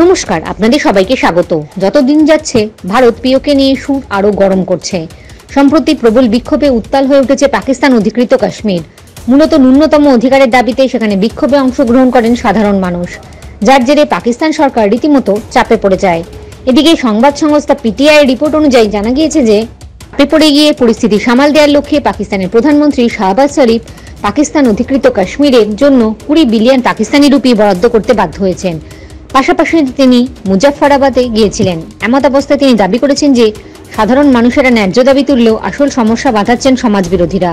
নমস্কার, আপনাদের সবাইকে স্বাগত। যতদিন যাচ্ছে ভারত পিওকে নিয়ে সুর আরও গরম করছে। সম্প্রতি প্রবল বিক্ষোভে উত্তাল হয়ে উঠেছে পাকিস্তান অধিকৃত কাশ্মীর। মূলত ন্যূনতম অধিকারের দাবিতে সেখানে বিক্ষোভে অংশগ্রহণ করেন সাধারণ মানুষ, যার জেরে পাকিস্তান সরকার রীতিমতো চাপে পড়ে যায়। এদিকে সংবাদ সংস্থা পিটিআই রিপোর্ট অনুযায়ী জানা গিয়েছে যে চাপে পড়ে গিয়ে পরিস্থিতি সামাল দেওয়ার লক্ষ্যে পাকিস্তানের প্রধানমন্ত্রী শাহবাজ শরীফ পাকিস্তান অধিকৃত কাশ্মীরের জন্য 20 বিলিয়ন পাকিস্তানি রুপি বরাদ্দ করতে বাধ্য হয়েছেন। পাশাপাশি তিনি মুজাফফরাবাদে গিয়েছিলেন। এমত অবস্থায় তিনি দাবি করেছেন যে সাধারণ মানুষেরা ন্যায্য দাবি তুললেও আসল সমস্যা বাঁধাচ্ছেন সমাজ বিরোধীরা।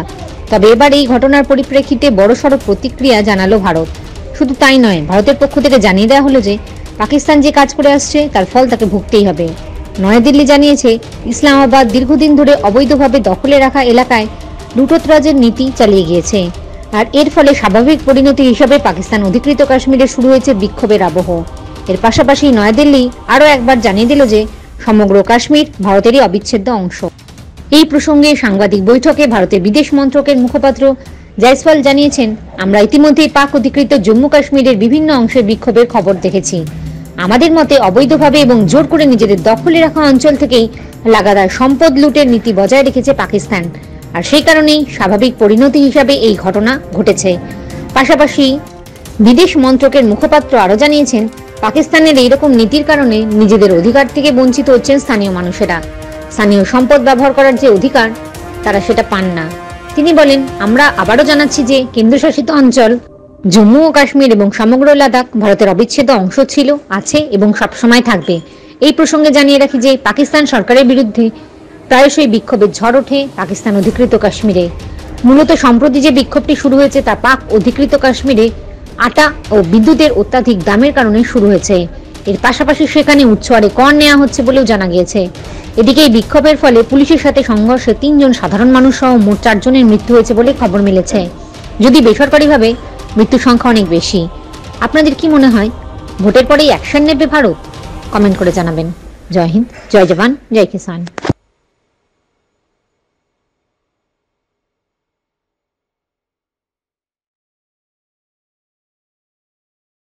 তবে এবার এই ঘটনার পরিপ্রেক্ষিতে বড়সড় প্রতিক্রিয়া জানালো ভারত। শুধু তাই নয়, ভারতের পক্ষ থেকে জানিয়ে দেওয়া হলো যে পাকিস্তান যে কাজ করে আসছে তার ফল তাকে ভুগতেই হবে। নয়াদিল্লি জানিয়েছে, ইসলামাবাদ দীর্ঘদিন ধরে অবৈধভাবে দখলে রাখা এলাকায় লুটোতরাজের নীতি চালিয়ে গিয়েছে, আর এর ফলে স্বাভাবিক পরিণতি হিসাবে পাকিস্তান অধিকৃত কাশ্মীরে শুরু হয়েছে বিক্ষোভের আবহ। এর পাশাপাশি নয়াদিল্লি আরও একবার জানিয়ে দিল যে সমগ্র কাশ্মীর ভারতেরই অবিচ্ছেদ্য অংশ। এই প্রসঙ্গে সাংবাদিক বৈঠকে ভারতের বিদেশ মন্ত্রকের মুখপাত্র জয়সওয়াল জানিয়েছেন, আমরা ইতিমধ্যেই পাক অধিকৃত জম্মু কাশ্মীরের বিভিন্ন অংশে বিক্ষোভের খবর দেখেছি। আমাদের মতে অবৈধভাবে এবং জোর করে নিজেদের দখলে রাখা অঞ্চল থেকেই লাগাতার সম্পদ লুটের নীতি বজায় রেখেছে পাকিস্তান, আর সেই কারণেই স্বাভাবিক পরিণতি হিসাবে এই ঘটনা ঘটেছে। পাশাপাশি বিদেশ মন্ত্রকের মুখপাত্র আরও জানিয়েছেন, পাকিস্তানের এইরকম নীতির কারণে নিজেদের অধিকার থেকে বঞ্চিত হচ্ছেন স্থানীয় মানুষেরা। স্থানীয় সম্পদ ব্যবহার করার যে অধিকার তারা সেটা পান না। তিনি বলেন, আমরা আবারও জানাচ্ছি যে কেন্দ্রশাসিত অঞ্চল জম্মু ও কাশ্মীর এবং সমগ্র লাদাখ ভারতের অবিচ্ছেদ্য অংশ ছিল, আছে এবং সবসময় থাকবে। এই প্রসঙ্গে জানিয়ে রাখি যে পাকিস্তান সরকারের বিরুদ্ধে প্রায়শই বিক্ষোভের ঝড় ওঠে পাকিস্তান অধিকৃত কাশ্মীরে। মূলত সম্প্রতি যে বিক্ষোভটি শুরু হয়েছে তা পাক অধিকৃত কাশ্মীরে আটা ও বিদ্যুতের অত্যাধিক দামের কারণে শুরু হয়েছে। এর পাশাপাশি সেখানে উচ্চহারে কর নেওয়া হচ্ছে বলেও জানা গিয়েছে। এদিকে এই বিক্ষোভের ফলে পুলিশের সাথে সংঘর্ষে 3 জন সাধারণ মানুষ সহ মোট 4 জনের মৃত্যু হয়েছে বলে খবর মিলেছে, যদি বেসরকারিভাবে মৃত্যুর সংখ্যা অনেক বেশি। আপনাদের কি মনে হয়, ভোটের পরেই অ্যাকশন নেবে ভারত? কমেন্ট করে জানাবেন। জয় হিন্দ, জয় জওয়ান, জয় কিষান।